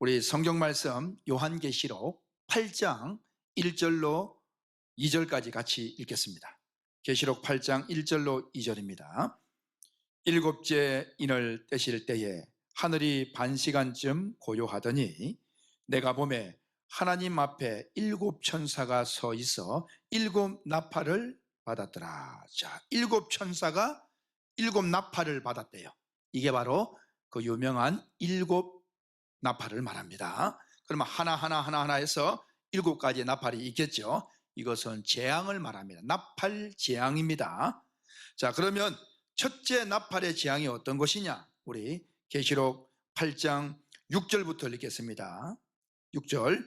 우리 성경 말씀 요한계시록 8장 1절로 2절까지 같이 읽겠습니다. 계시록 8장 1절로 2절입니다. 일곱째 인을 떼실 때에 하늘이 반시간쯤 고요하더니 내가 보매 하나님 앞에 일곱 천사가 서 있어 일곱 나팔을 받았더라. 자, 일곱 천사가 일곱 나팔을 받았대요. 이게 바로 그 유명한 일곱 나팔을 말합니다. 그러면 하나 해서 일곱 가지의 나팔이 있겠죠. 이것은 재앙을 말합니다. 나팔 재앙입니다. 자, 그러면 첫째 나팔의 재앙이 어떤 것이냐? 우리 계시록 8장 6절부터 읽겠습니다. 6절.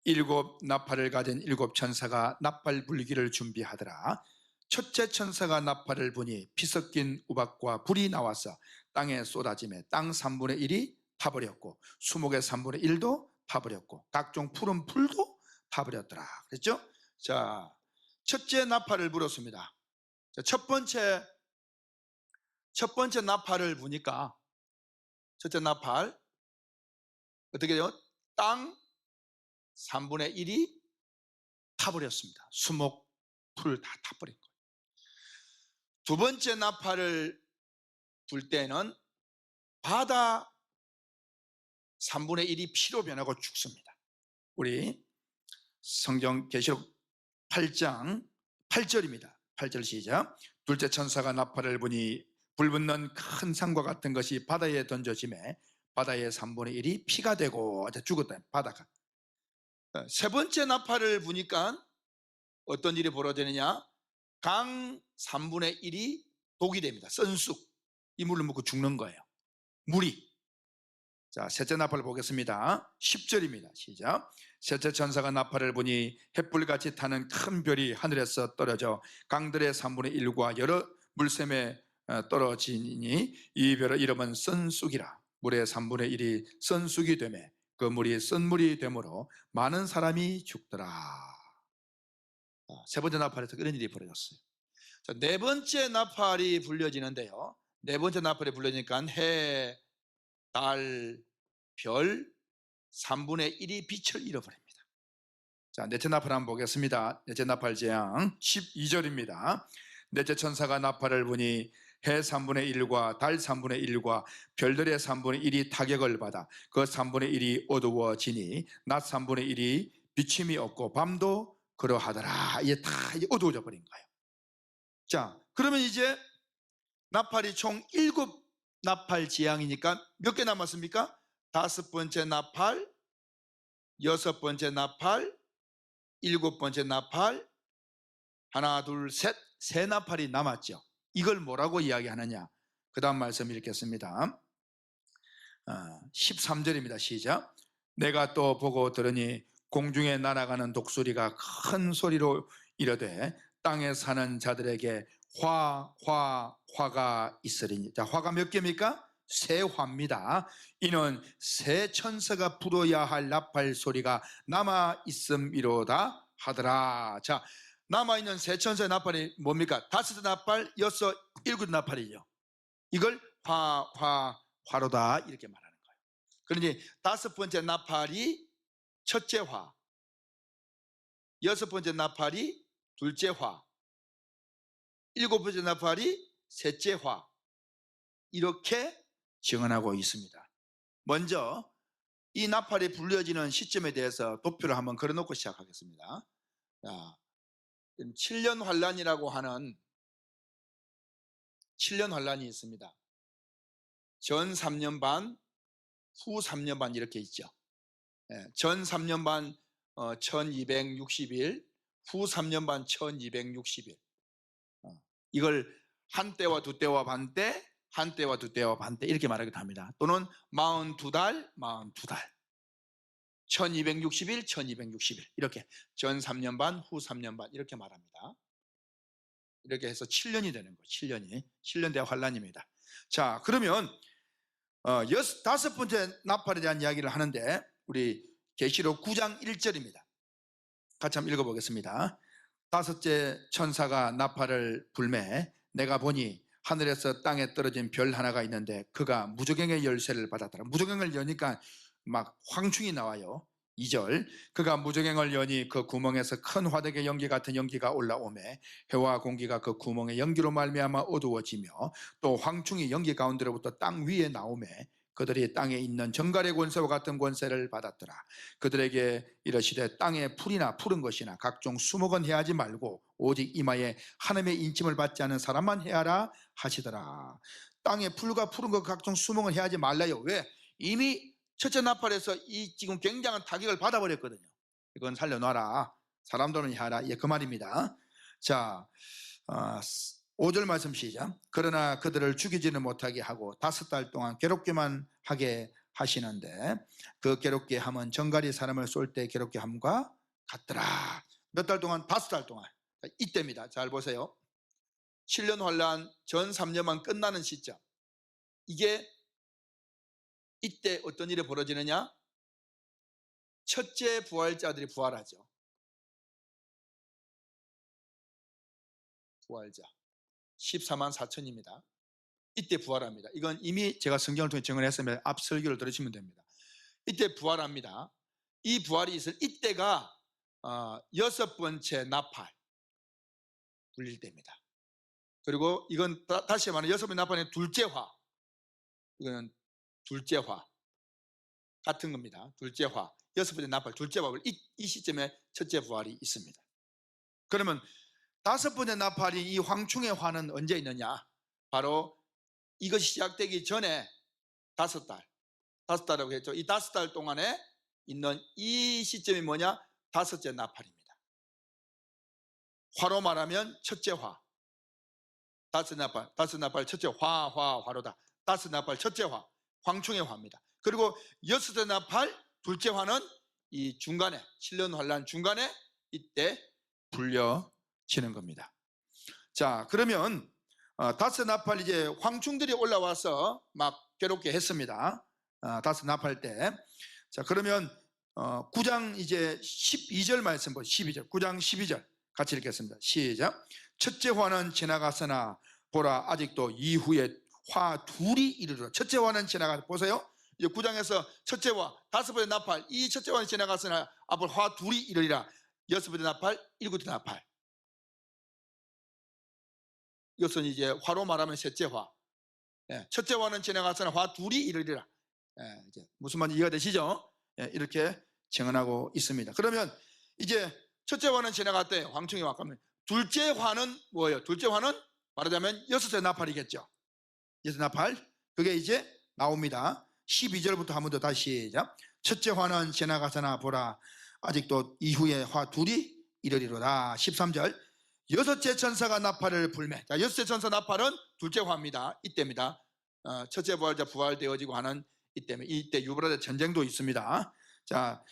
일곱 나팔을 가진 일곱 천사가 나팔 불기를 준비하더라. 첫째 천사가 나팔을 부니 피 섞인 우박과 불이 나와서 땅에 쏟아지매 땅 3분의 1이 타버렸고 수목의 3분의 1도 타버렸고 각종 푸른 풀도 타버렸더라. 그랬죠? 자, 첫째 나팔을 불었습니다. 자, 첫 번째 나팔을 부니까 첫째 나팔 어떻게 돼요? 땅 3분의 1이 타버렸습니다. 수목, 풀 다 타버린 거예요. 두 번째 나팔을 불 때는 바다 3분의 1이 피로 변하고 죽습니다. 우리 성경 계시록 8장 8절입니다. 8절 시작. 둘째 천사가 나팔을 부니 불붙는 큰 산과 같은 것이 바다에 던져지매 바다의 3분의 1이 피가 되고 죽었다. 바다가. 세 번째 나팔을 부니까 어떤 일이 벌어지느냐? 강 3분의 1이 독이 됩니다. 썬쑥. 이 물을 먹고 죽는 거예요. 물이. 자, 셋째 나팔을 보겠습니다. 10절입니다. 시작. 셋째 천사가 나팔을 부니 햇불같이 타는 큰 별이 하늘에서 떨어져 강들의 3분의 1과 여러 물샘에 떨어지니 이 별의 이름은 썬쑥이라. 물의 3분의 1이 썬쑥이 되매 그 물이 썬물이 되므로 많은 사람이 죽더라. 세 번째 나팔에서 이런 일이 벌어졌어요. 자, 네 번째 나팔이 불려지는데요. 네 번째 나팔이 불려지니까 해, 달, 별 3분의 1이 빛을 잃어버립니다. 자, 넷째 나팔 한번 보겠습니다. 넷째 나팔 재앙 12절입니다. 넷째 천사가 나팔을 부니 해 3분의 1과 달 3분의 1과 별들의 3분의 1이 타격을 받아 그 3분의 1이 어두워지니 낮 3분의 1이 비침이 없고 밤도 그러하더라. 이게 다 어두워져 버린 거예요. 자, 그러면 이제 나팔이 총 7나팔 재앙이니까 몇 개 남았습니까? 다섯 번째 나팔, 여섯 번째 나팔, 일곱 번째 나팔, 하나, 둘, 셋, 세 나팔이 남았죠. 이걸 뭐라고 이야기하느냐? 그 다음 말씀 읽겠습니다. 13절입니다. 시작. 내가 또 보고 들으니 공중에 날아가는 독수리가 큰 소리로 이르되 땅에 사는 자들에게 화가 있으리니. 자, 화가 몇 개입니까? 세 화입니다. 이는 세 천사가 불어야 할 나팔 소리가 남아 있음이로다 하더라. 자, 남아있는 세 천사의 나팔이 뭡니까? 다섯 나팔, 여섯, 일곱 나팔이죠. 이걸 화로다 이렇게 말하는 거예요. 그러니 다섯 번째 나팔이 첫째 화, 여섯 번째 나팔이 둘째 화, 일곱 번째 나팔이 셋째 화, 이렇게 증언하고 있습니다. 먼저 이 나팔이 불려지는 시점에 대해서 도표를 한번 걸어놓고 시작하겠습니다. 자, 7년 환란이라고 하는 7년 환란이 있습니다. 전 3년 반, 후 3년 반 이렇게 있죠. 전 3년 반 1260일, 후 3년 반 1260일. 이걸 한 때와 두 때와 반 때, 한 때와 두 때와 반 때 이렇게 말하기도 합니다. 또는 42달, 42달. 1260일, 1260일 이렇게 전 3년 반, 후 3년 반 이렇게 말합니다. 이렇게 해서 7년이 되는 거예요. 7년 대 환란입니다. 자, 그러면 다섯 번째 나팔에 대한 이야기를 하는데 우리 계시록 9장 1절입니다. 같이 한번 읽어보겠습니다. 다섯째 천사가 나팔을 불매 내가 보니 하늘에서 땅에 떨어진 별 하나가 있는데 그가 무저갱의 열쇠를 받았더라. 무저갱을 여니까 막 황충이 나와요. 2절 그가 무저갱을 여니 그 구멍에서 큰 화덕의 연기 같은 연기가 올라오매 해와 공기가 그 구멍의 연기로 말미암아 어두워지며 또 황충이 연기 가운데로부터 땅 위에 나오매 그들이 땅에 있는 정갈의 권세와 같은 권세를 받았더라. 그들에게 이르시되 땅에 풀이나 푸른 것이나 각종 수목은 해하지 말고 오직 이마에 하나님의 인침을 받지 않은 사람만 해하라 하시더라. 땅에 풀과 푸른 것 각종 수목은 해하지 말라요. 왜? 이미 첫째 나팔에서 이 지금 굉장한 타격을 받아버렸거든요. 이건 살려놔라. 사람들은 해하라. 예, 그 말입니다. 자, 5절 말씀 시작. 그러나 그들을 죽이지는 못하게 하고 5달 동안 괴롭게만 하게 하시는데 그 괴롭게 함은 정갈이 사람을 쏠 때 괴롭게 함과 같더라. 몇 달 동안? 5달 동안. 이때입니다. 잘 보세요. 7년 환란 전 3년만 끝나는 시점. 이게 이때 어떤 일이 벌어지느냐? 첫째 부활자들이 부활하죠. 부활자 14만 4천입니다. 이때 부활합니다. 이건 이미 제가 성경을 통해 증언했으면 앞 설교를 들으시면 됩니다. 이때 부활합니다. 이 부활이 있을 이때가 6번째 나팔 불릴 때입니다. 그리고 이건 다시 말하면 6번째 나팔의 둘째화. 이거는 둘째화 같은 겁니다. 둘째화 6번째 나팔 둘째화. 이 시점에 첫째 부활이 있습니다. 그러면 5번째 나팔이 이 황충의 화는 언제 있느냐? 바로 이것이 시작되기 전에 5달, 5달이라고 했죠. 이 5달 동안에 있는 이 시점이 뭐냐? 5째 나팔입니다. 화로 말하면 첫째 화. 5 나팔 첫째 화로다. 5 나팔 첫째 화, 황충의 화입니다. 그리고 6째 나팔 둘째 화는 이 중간에 7년 환란 중간에 이때 불려지는 겁니다. 자, 그러면 5 나팔 이제 황충들이 올라와서 막 괴롭게 했습니다. 5 나팔 때. 자, 그러면 9장 이제 12절 말씀 보시죠. 12절. 9장 12절 같이 읽겠습니다. 시작. 첫째 화는 지나갔으나 보라 아직도 이후에 화 둘이 이르러. 첫째 화는 지나가서 보세요. 이제 9장에서 첫째 화 5번째 나팔 이 첫째 화는 지나갔으나 앞으로 화 둘이 이르리라. 6번째 나팔 7번째 나팔. 이것은 이제 화로 말하면 셋째 화. 첫째 화는 지나갔으나 화 둘이 이르리라. 이제 무슨 말인지 이해가 되시죠? 이렇게 증언하고 있습니다. 그러면 이제 첫째 화는 지나갔대. 황충이 왔다면 둘째 화는 뭐예요? 둘째 화는 말하자면 6째 나팔이겠죠. 6째 나팔. 그게 이제 나옵니다. 12절부터 한 번 더 다시 시작. 첫째 화는 지나가서나 보라 아직도 이후에 화 둘이 이르리로다. 13절. 6째 천사가 나팔을 불매. 자, 6째 천사 나팔은 둘째 화입니다. 이때입니다. 첫째 부활자 부활되어지고 하는 이때입니다. 이때 유브라데 전쟁도 있습니다. 자,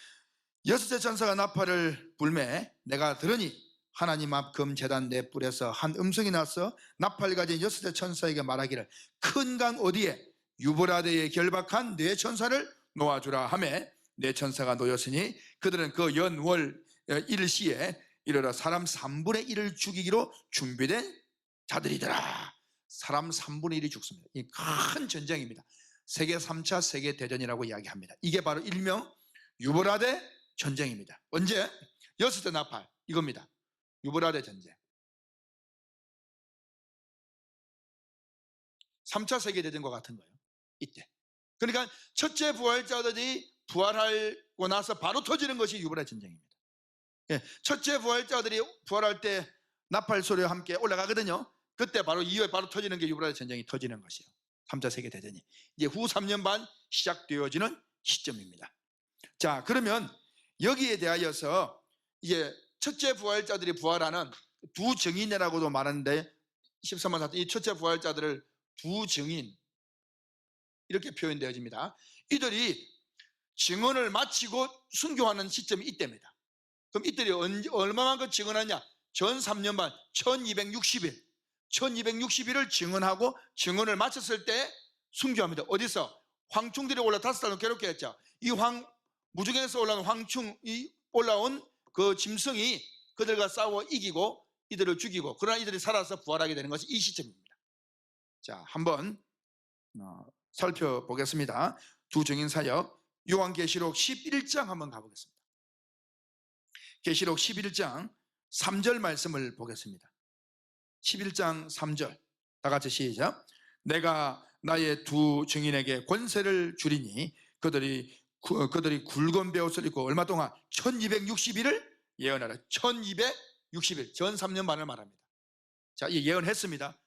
6째 천사가 나팔을 불매. 내가 들으니 하나님 앞 금 제단 네 뿔에서 한 음성이 나서 나팔 가진 6째 천사에게 말하기를 큰 강 어디에 유브라데에 결박한 네 천사를 놓아주라 하매 네 천사가 놓였으니 그들은 그 연월 일시에 이르러 사람 3분의 1을 죽이기로 준비된 자들이더라. 사람 3분의 1이 죽습니다. 이 큰 전쟁입니다. 세계 3차 세계대전이라고 이야기합니다. 이게 바로 일명 유브라데 전쟁입니다. 언제? 6째 나팔 이겁니다. 유브라데 전쟁. 3차 세계대전과 같은 거예요. 이때. 그러니까 첫째 부활자들이 부활하고 나서 바로 터지는 것이 유브라데 전쟁입니다. 첫째 부활자들이 부활할 때 나팔 소리와 함께 올라가거든요. 그때 바로 이후에 바로 터지는 게 유브라데 전쟁이 터지는 것이에요. 3차 세계대전이. 이제 후 3년 반 시작되어지는 시점입니다. 자, 그러면 여기에 대하여서 이제 첫째 부활자들이 부활하는 두 증인이라고도 말하는데 13만 4천 이 첫째 부활자들을 두 증인 이렇게 표현되어집니다. 이들이 증언을 마치고 순교하는 시점이 이때입니다. 그럼 이들이 얼마만큼 증언하냐? 전 3년 반 1260일 1260일을 증언하고 증언을 마쳤을 때 순교합니다. 어디서? 황충들이 올라 5달을 괴롭게 했죠. 이 무중에서 올라온 황충이 올라온 그 짐승이 그들과 싸워 이기고 이들을 죽이고 그러나 이들이 살아서 부활하게 되는 것이 이 시점입니다. 자, 한번 살펴보겠습니다. 두 증인 사역 요한계시록 11장 한번 가보겠습니다. 계시록 11장 3절 말씀을 보겠습니다. 11장 3절 다 같이 시작. 내가 나의 두 증인에게 권세를 주리니 그들이 굵은 베옷을 입고 얼마 동안 1260일을 예언하라. 1260일 전 3년 반을 말합니다. 자, 이 예언했습니다.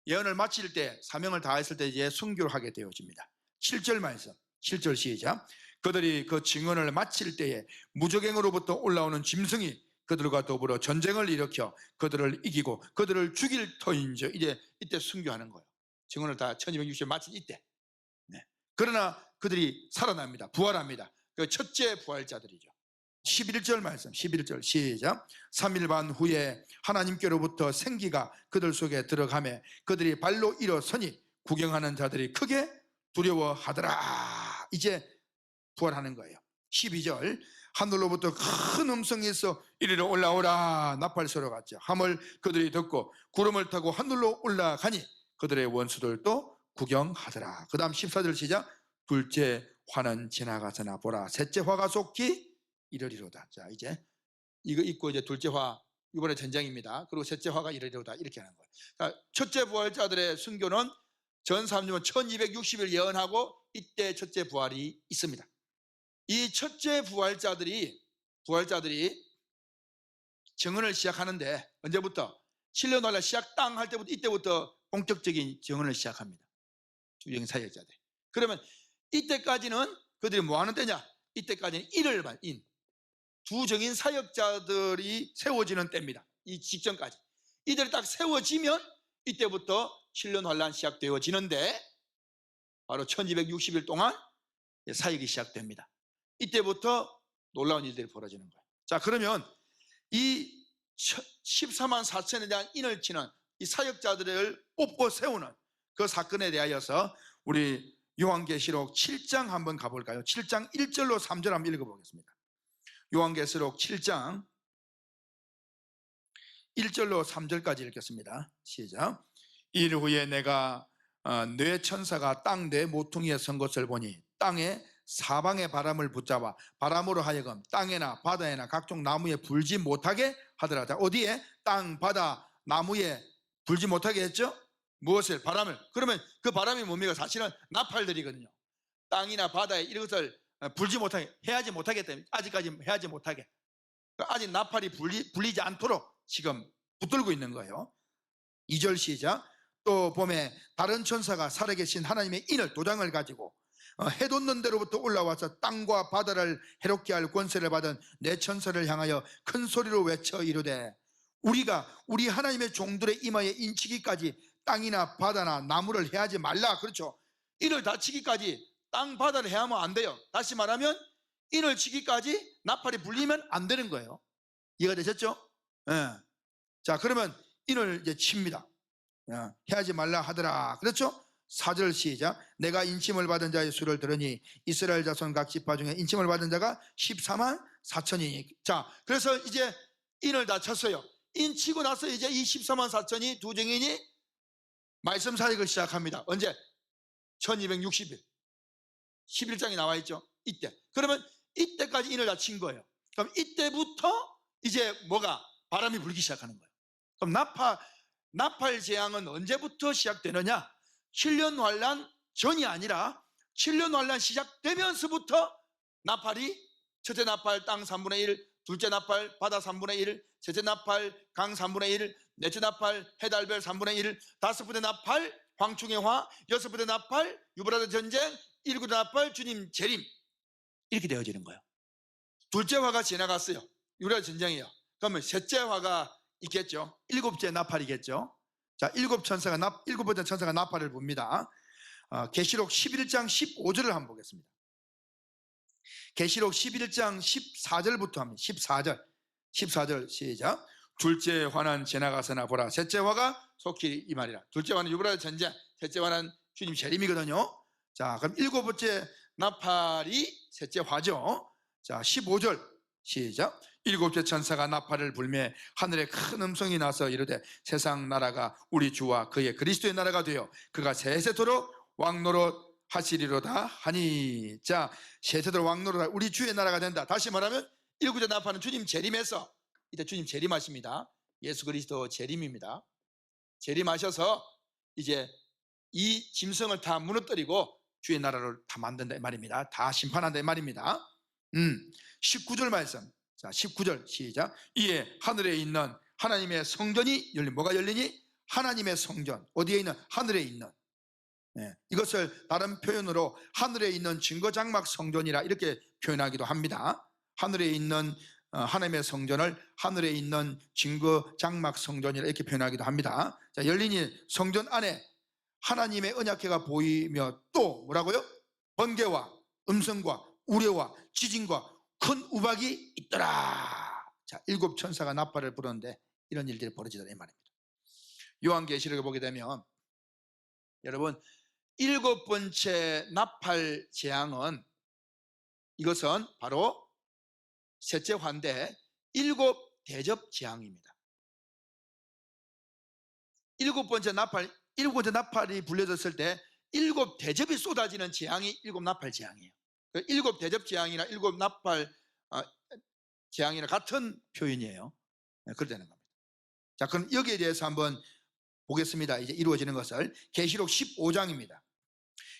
예언을 마칠 때 사명을 다했을 때 이제 순교를 하게 되어집니다. 7절 말씀 7절 시작. 그들이 그 증언을 마칠 때에 무적행으로부터 올라오는 짐승이 그들과 더불어 전쟁을 일으켜 그들을 이기고 그들을 죽일 터인즉 이때 순교하는 거예요. 증언을 다 1260일 마친 이때. 네. 그러나 그들이 살아납니다. 부활합니다. 그 첫째 부활자들이죠. 11절 말씀 11절 시작. 3일 반 후에 하나님께로부터 생기가 그들 속에 들어가매 그들이 발로 일어서니 구경하는 자들이 크게 두려워하더라. 이제 부활하는 거예요. 12절 하늘로부터 큰 음성이 있어 이리로 올라오라. 나팔소리 같죠. 함을 그들이 듣고 구름을 타고 하늘로 올라가니 그들의 원수들도 구경하더라. 그 다음 14절 시작. 둘째 화는 지나가서나 보라 셋째 화가 속히 이르리로다. 자, 이제 이거 읽고 이제 둘째 화 이번에 전쟁입니다. 그리고 셋째 화가 이르리로다 이렇게 하는 거예요. 자, 첫째 부활자들의 순교는 전 3년 1260일 예언하고 이때 첫째 부활이 있습니다. 이 첫째 부활자들이 증언을 시작하는데 언제부터? 7년 날라 시작 땅 할 때부터 이때부터 본격적인 증언을 시작합니다. 주영 사역자들. 그러면 이때까지는 그들이 뭐 하는 때냐? 이때까지는 두 정인 사역자들이 세워지는 때입니다. 이 직전까지. 이들이 딱 세워지면 이때부터 7년 환란 시작되어지는데 바로 1260일 동안 사역이 시작됩니다. 이때부터 놀라운 일들이 벌어지는 거예요. 자, 그러면 이 14만 4천에 대한 인을 치는 이 사역자들을 뽑고 세우는 그 사건에 대하여서 우리 요한계시록 7장 한번 가볼까요? 7장 1절로 3절 한번 읽어보겠습니다. 요한계시록 7장 1절로 3절까지 읽겠습니다. 시작. 일 후에 내가 뇌 천사가 땅 뇌 모퉁이에 선 것을 보니 땅에 사방의 바람을 붙잡아 바람으로 하여금 땅에나 바다에나 각종 나무에 불지 못하게 하더라. 자, 어디에? 땅, 바다, 나무에 불지 못하게 했죠? 무엇을? 바람을. 그러면 그 바람이 뭡니까? 사실은 나팔들이거든요. 땅이나 바다에 이것을 불지 못하게, 해하지 못하게 했다면 아직까지 해하지 못하게. 아직 나팔이 불리지 않도록 지금 붙들고 있는 거예요. 2절 시작. 또 봄에 다른 천사가 살아계신 하나님의 인을 도장을 가지고 해돋는 데로부터 올라와서 땅과 바다를 해롭게 할 권세를 받은 내 천사를 향하여 큰 소리로 외쳐 이르되 우리가 우리 하나님의 종들의 이마에 인치기까지 땅이나 바다나 나무를 해하지 말라. 그렇죠. 인을 다 치기까지 땅 바다를 해하면 안 돼요. 다시 말하면 인을 치기까지 나팔이 불리면 안 되는 거예요. 이해가 되셨죠? 네. 자, 그러면 인을 이제 칩니다. 해하지 말라 하더라. 그렇죠? 4절 시작. 내가 인침을 받은 자의 수를 들으니 이스라엘 자손 각 지파 중에 인침을 받은 자가 14만 4천이니. 자, 그래서 이제 인을 다 쳤어요. 인 치고 나서 이제 이 14만 4천이 두 증인이 말씀 사역을 시작합니다. 언제? 1260일 11장에 나와 있죠. 이때. 그러면 이때까지 인을 다 친 거예요. 그럼 이때부터 이제 뭐가? 바람이 불기 시작하는 거예요. 그럼 나팔 재앙은 언제부터 시작되느냐? 7년 환란 전이 아니라 7년 환란 시작되면서부터 나팔이 첫째 나팔 땅 3분의 1, 둘째 나팔 바다 3분의 1, 셋째 나팔 강 3분의 1, 넷째 나팔 해달별 3분의 1, 다섯 번째 나팔 황충의 화, 여섯 번째 나팔 유브라데 전쟁, 일곱 번째 나팔 주님 재림. 이렇게 되어지는 거예요. 둘째 화가 지나갔어요. 유브라데 전쟁이에요. 그러면 셋째 화가 있겠죠. 일곱째 나팔이겠죠. 자, 일곱 번째 천사가 나팔을 붑니다. 계시록 11장 15절을 한번 보겠습니다. 계시록 11장 14절부터 합니다. 14절 시작. 둘째 화는 지나가서나 보라 셋째 화가 속히 이 말이라. 둘째 화는 유브라데 전쟁, 셋째 화는 주님 재림이거든요. 자, 그럼 일곱 번째 나팔이 셋째 화죠. 자, 15절 시작. 일곱째 천사가 나팔을 불매 하늘에 큰 음성이 나서 이르되 세상 나라가 우리 주와 그의 그리스도의 나라가 되어 그가 세세토록 왕노릇 하시리로다 하니. 자, 세세대로 왕노로다. 우리 주의 나라가 된다. 다시 말하면 일구제 나팔은 주님 재림에서, 이제 주님 재림하십니다. 예수 그리스도 재림입니다. 재림하셔서 이제 이 짐승을 다 무너뜨리고 주의 나라를 다 만든다 이 말입니다. 다 심판한다 이 말입니다. 19절 말씀. 자, 19절 시작. 이에 하늘에 있는 하나님의 성전이 열리. 뭐가 열리니? 하나님의 성전. 어디에 있는? 하늘에 있는. 이것을 다른 표현으로 하늘에 있는 증거장막 성전이라 이렇게 표현하기도 합니다. 하늘에 있는 하나님의 성전을 하늘에 있는 증거장막 성전이라 이렇게 표현하기도 합니다. 자, 열리니 성전 안에 하나님의 언약궤가 보이며 또 뭐라고요? 번개와 음성과 우레와 지진과 큰 우박이 있더라. 자, 7 천사가 나팔을 부르는데 이런 일들이 벌어지더라 이 말입니다. 요한계시록에 보게 되면 여러분 7번째 나팔 재앙은, 이것은 바로 셋째 환대 7 대접 재앙입니다. 7번째 나팔이 불려졌을 때 7 대접이 쏟아지는 재앙이 7 나팔 재앙이에요. 7 대접 재앙이나 7 나팔 재앙이나 같은 표현이에요. 그렇다는 겁니다. 자, 그럼 여기에 대해서 한번 보겠습니다. 이제 이루어지는 것을. 계시록 15장입니다.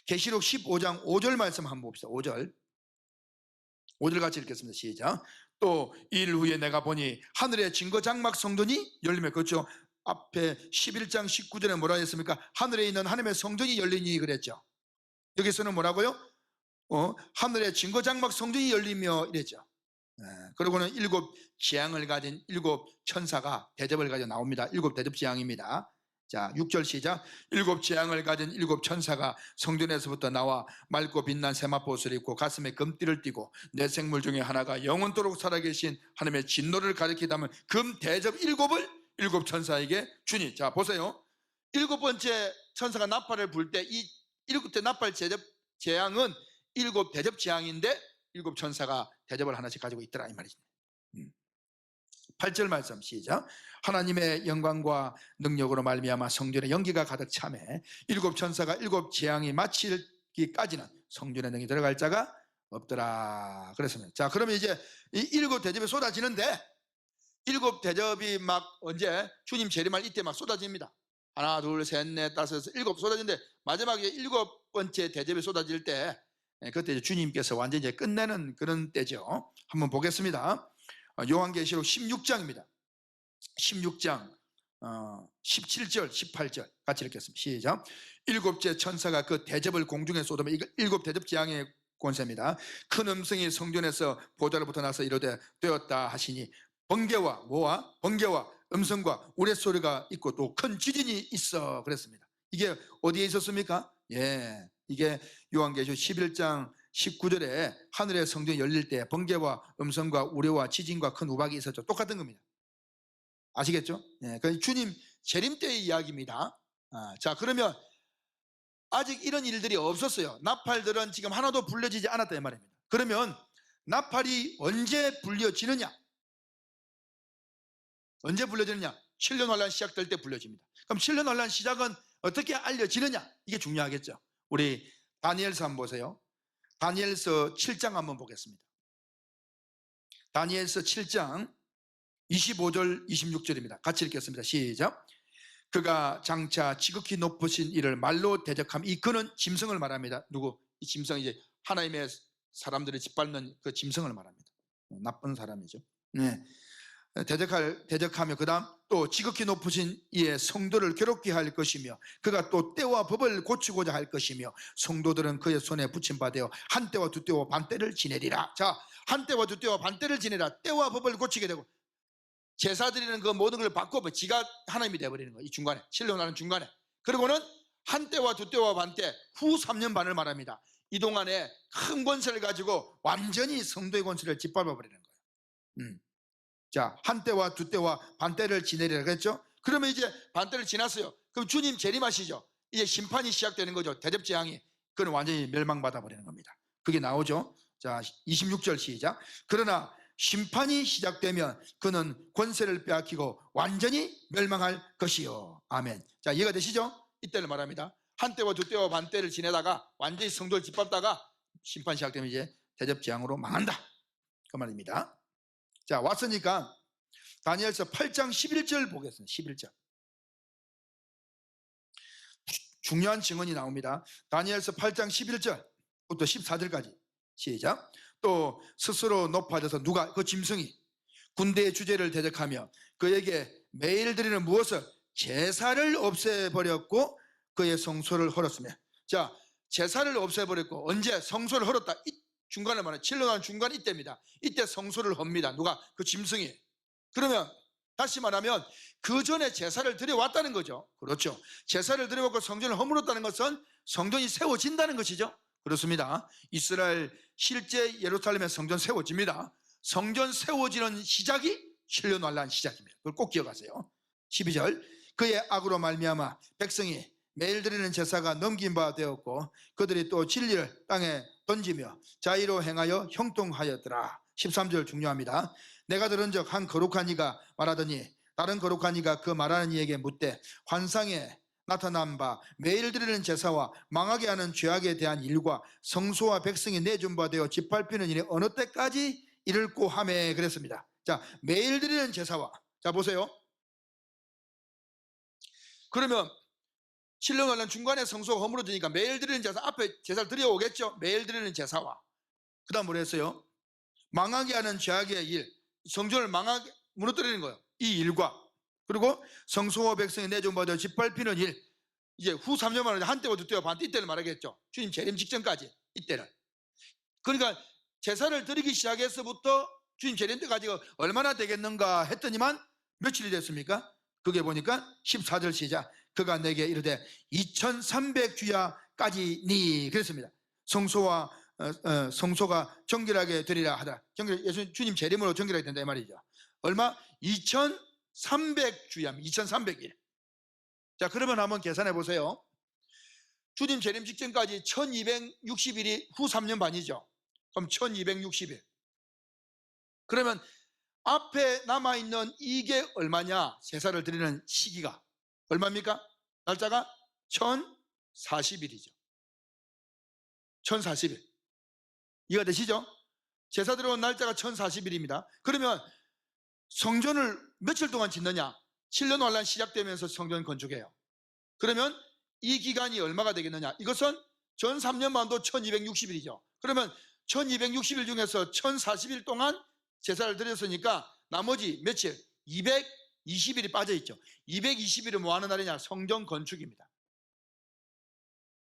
계시록 15장 5절 말씀 한번 봅시다. 5절 같이 읽겠습니다. 시작. 또 이 일 후에 내가 보니 하늘의 증거장막 성전이 열리며, 그렇죠? 앞에 11장 19절에 뭐라 했습니까? 하늘에 있는 하나님의 성전이 열리니 그랬죠. 여기서는 뭐라고요? 하늘의 증거장막 성전이 열리며 이랬죠. 그리고는 7 재앙을 가진 7 천사가 대접을 가지고 나옵니다. 7 대접 재앙입니다. 자, 6절 시작. 7 재앙을 가진 7 천사가 성전에서부터 나와 맑고 빛난 세마포옷을 입고 가슴에 금띠를 띠고 내 생물 중에 하나가 영원토록 살아계신 하나님의 진노를 가리키 담은 금 대접 7을 7 천사에게 주니. 자, 보세요. 7번째 천사가 나팔을 불 때 이 7째 나팔 재앙은 7 대접 재앙인데 7 천사가 대접을 하나씩 가지고 있더라 이 말이죠. 8절 말씀 시작. 하나님의 영광과 능력으로 말미암아 성전에 연기가 가득 차매 7 천사가 7 재앙이 마치기까지는 성전에 능히 들어갈 자가 없더라 그랬습니다. 자, 그러면 이제 이 7 대접이 쏟아지는데 7 대접이 막 언제? 주님 재림할 이때 막 쏟아집니다. 하나, 둘, 셋, 넷, 다섯, 7 쏟아지는데 마지막에 7번째 대접이 쏟아질 때, 그때 주님께서 완전히 끝내는 그런 때죠. 한번 보겠습니다. 요한계시록 16장입니다. 16장 17절 18절 같이 읽겠습니다. 시작. 7째 천사가 그 대접을 공중에 쏟으며, 이거 7 대접 재앙의 권세입니다. 큰 음성이 성전에서 보좌로부터 나서 이르되 되었다 하시니 번개와 뭐와? 번개와 음성과 우레소리가 있고 또 큰 지진이 있어 그랬습니다. 이게 어디에 있었습니까? 예, 이게 요한계시록 11장 19절에 하늘의 성전이 열릴 때 번개와 음성과 우레와 지진과 큰 우박이 있었죠. 똑같은 겁니다. 아시겠죠? 예, 그 주님 재림 때의 이야기입니다. 자, 그러면 아직 이런 일들이 없었어요. 나팔들은 지금 하나도 불려지지 않았다 이 말입니다. 그러면 나팔이 언제 불려지느냐? 언제 불려지느냐? 7년 환란 시작될 때 불려집니다. 그럼 7년 환란 시작은 어떻게 알려지느냐? 이게 중요하겠죠. 우리 다니엘서 한번 보세요. 다니엘서 7장 한번 보겠습니다. 다니엘서 7장 25절 26절입니다. 같이 읽겠습니다. 시작. 그가 장차 지극히 높으신 이를 말로 대적함. 이 그는 짐승을 말합니다. 누구? 이 짐승, 이제 하나님의 사람들을 짓밟는 그 짐승을 말합니다. 나쁜 사람이죠. 네. 대적하며 그 다음 또 지극히 높으신 이의 성도를 괴롭게 할 것이며 그가 또 때와 법을 고치고자 할 것이며 성도들은 그의 손에 붙임받아 한 때와 두 때와 반 때를 지내리라. 자, 한 때와 두 때와 반 때를 지내라. 때와 법을 고치게 되고 제사 드리는 그 모든 걸 바꿔 지가 하나님이 되어버리는 거예요. 이 중간에, 신령하는 중간에. 그리고는 한 때와 두 때와 반 때 후 3년 반을 말합니다. 이 동안에 큰 권세를 가지고 완전히 성도의 권세를 짓밟아 버리는 거예요. 자, 한 때와 두 때와 반 때를 지내리라 그랬죠. 그러면 이제 반 때를 지났어요. 그럼 주님 재림하시죠. 이제 심판이 시작되는 거죠. 대접 재앙이. 그건 완전히 멸망받아 버리는 겁니다. 그게 나오죠. 자, 26절 시작. 그러나 심판이 시작되면 그는 권세를 빼앗기고 완전히 멸망할 것이요. 아멘. 자, 이해가 되시죠? 이때를 말합니다. 한때와 두때와 반때를 지내다가 완전히 성도를 짓밟다가 심판 시작되면 이제 대접재앙으로 망한다, 그 말입니다. 자, 왔으니까 다니엘서 8장 11절 보겠습니다. 11절. 중요한 증언이 나옵니다. 다니엘서 8장 11절부터 14절까지 시작. 또 스스로 높아져서 누가, 그 짐승이 군대의 주제를 대적하며 그에게 매일 드리는 무엇을, 제사를 없애버렸고 그의 성소를 헐었으며. 자, 제사를 없애버렸고 언제 성소를 헐었다, 이 중간을 말하는 7년간 중간 이때입니다. 이때 성소를 헙니다. 누가? 그 짐승이. 그러면 다시 말하면 그 전에 제사를 드려왔다는 거죠. 그렇죠. 제사를 드려왔고 성전을 허물었다는 것은 성전이 세워진다는 것이죠. 그렇습니다. 이스라엘 실제 예루살렘의 성전 세워집니다. 성전 세워지는 시작이 신령환란 시작입니다. 그걸 꼭 기억하세요. 12절. 그의 악으로 말미암아 백성이 매일 드리는 제사가 넘긴 바 되었고 그들이 또 진리를 땅에 던지며 자의로 행하여 형통하였더라. 13절 중요합니다. 내가 들은 적 한 거룩한 이가 말하더니 다른 거룩한 이가 그 말하는 이에게 묻되 환상에 나타난 바 매일 드리는 제사와 망하게 하는 죄악에 대한 일과 성소와 백성이 내준 바 되어 짓밟히는 일이 어느 때까지 이를꼬 하매 그랬습니다. 자, 매일 드리는 제사와, 자 보세요. 그러면 신령하는 중간에 성소가 허물어지니까 매일 드리는 제사, 앞에 제사를 드려오겠죠. 매일 드리는 제사와 그 다음 뭐라 했어요? 망하게 하는 죄악의 일, 성전을 망하게 무너뜨리는 거예요. 이 일과 그리고 성소와 백성이 내준 바 되어 짓밟히는 일, 이제 후 3년 만에 한때와 두때와 반때 이때를 말하겠죠. 주님 재림 직전까지 이때를. 그러니까 제사를 드리기 시작해서부터 주님 재림 때까지 얼마나 되겠는가 했더니만 며칠이 됐습니까? 그게 보니까 14절 시작. 그가 내게 이르되 2300주야까지니 그랬습니다. 성소가 정결하게 되리라 하다. 예수 주님 재림으로 정결하게 된다 이 말이죠. 얼마? 2300주야, 2300일. 자, 그러면 한번 계산해 보세요. 주님 재림 직전까지 1260일이 후 3년 반이죠. 그럼 1260일. 그러면 앞에 남아있는 이게 얼마냐? 제사를 드리는 시기가 얼마입니까? 날짜가 1040일이죠. 1040일. 이해가 되시죠? 제사 들어온 날짜가 1040일입니다. 그러면 성전을 며칠 동안 짓느냐? 7년 환란 시작되면서 성전 건축해요. 그러면 이 기간이 얼마가 되겠느냐? 이것은 전 3년만도 1260일이죠. 그러면 1260일 중에서 1040일 동안 제사를 드렸으니까 나머지 며칠? 220일이 빠져있죠. 220일은 뭐 하는 날이냐? 성전 건축입니다.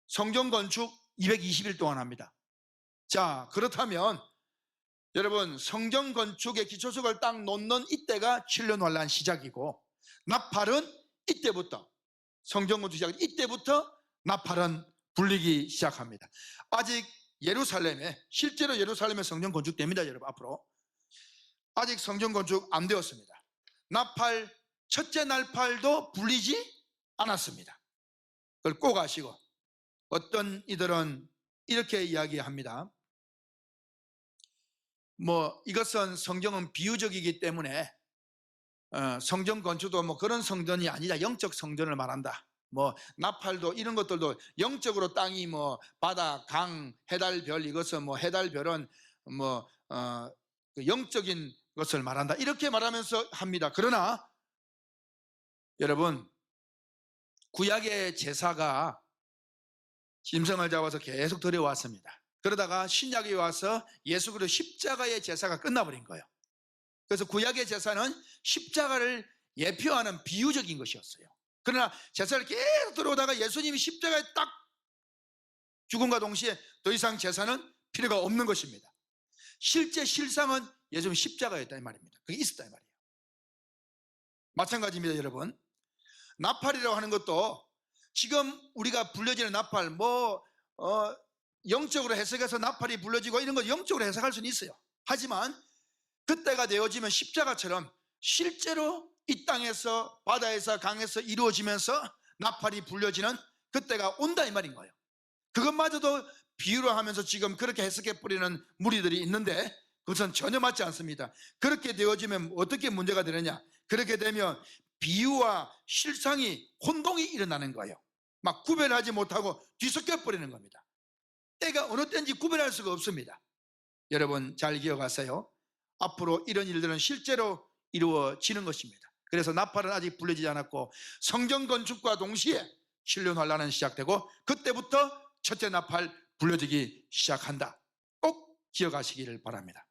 성전 건축 220일 동안 합니다. 자, 그렇다면 여러분 성전 건축의 기초석을 딱 놓는 이때가 7년 환란 시작이고 나팔은 이때부터, 성전 건축 시작 이때부터 나팔은 불리기 시작합니다. 아직 예루살렘에, 실제로 예루살렘에 성전 건축됩니다. 여러분 앞으로 아직 성전 건축 안 되었습니다. 나팔, 첫째 나팔도 불리지 않았습니다. 그걸 꼭 아시고, 어떤 이들은 이렇게 이야기합니다. 뭐 이것은 성경은 비유적이기 때문에 성전 건축도 뭐 그런 성전이 아니라 영적 성전을 말한다. 뭐 나팔도 이런 것들도 영적으로 땅이 뭐 바다, 강, 해달, 별, 이것은 뭐 해달, 별은 뭐 영적인 것을 말한다. 이렇게 말하면서 합니다. 그러나 여러분 구약의 제사가 짐승을 잡아서 계속 드려왔습니다. 그러다가 신약에 와서 예수 그리스도 십자가의 제사가 끝나버린 거예요. 그래서 구약의 제사는 십자가를 예표하는 비유적인 것이었어요. 그러나 제사를 계속 들어오다가 예수님이 십자가에 딱 죽음과 동시에 더 이상 제사는 필요가 없는 것입니다. 실제 실상은 예수님 십자가였다 이 말입니다. 그게 있었다 이 말이에요. 마찬가지입니다. 여러분 나팔이라고 하는 것도 지금 우리가 불려지는 나팔 영적으로 해석해서 나팔이 불려지고 이런 거 영적으로 해석할 수는 있어요. 하지만 그때가 되어지면 십자가처럼 실제로 이 땅에서 바다에서 강에서 이루어지면서 나팔이 불려지는 그때가 온다 이 말인 거예요. 그것마저도 비유로 하면서 지금 그렇게 해석해 버리는 무리들이 있는데 그것은 전혀 맞지 않습니다. 그렇게 되어지면 어떻게 문제가 되느냐? 그렇게 되면 비유와 실상이 혼동이 일어나는 거예요. 막 구별하지 못하고 뒤섞여 버리는 겁니다. 때가 어느 때인지 구별할 수가 없습니다. 여러분 잘 기억하세요. 앞으로 이런 일들은 실제로 이루어지는 것입니다. 그래서 나팔은 아직 불려지지 않았고 성전 건축과 동시에 신륜환란은 시작되고 그때부터 첫째 나팔 불려지기 시작한다. 꼭 기억하시기를 바랍니다.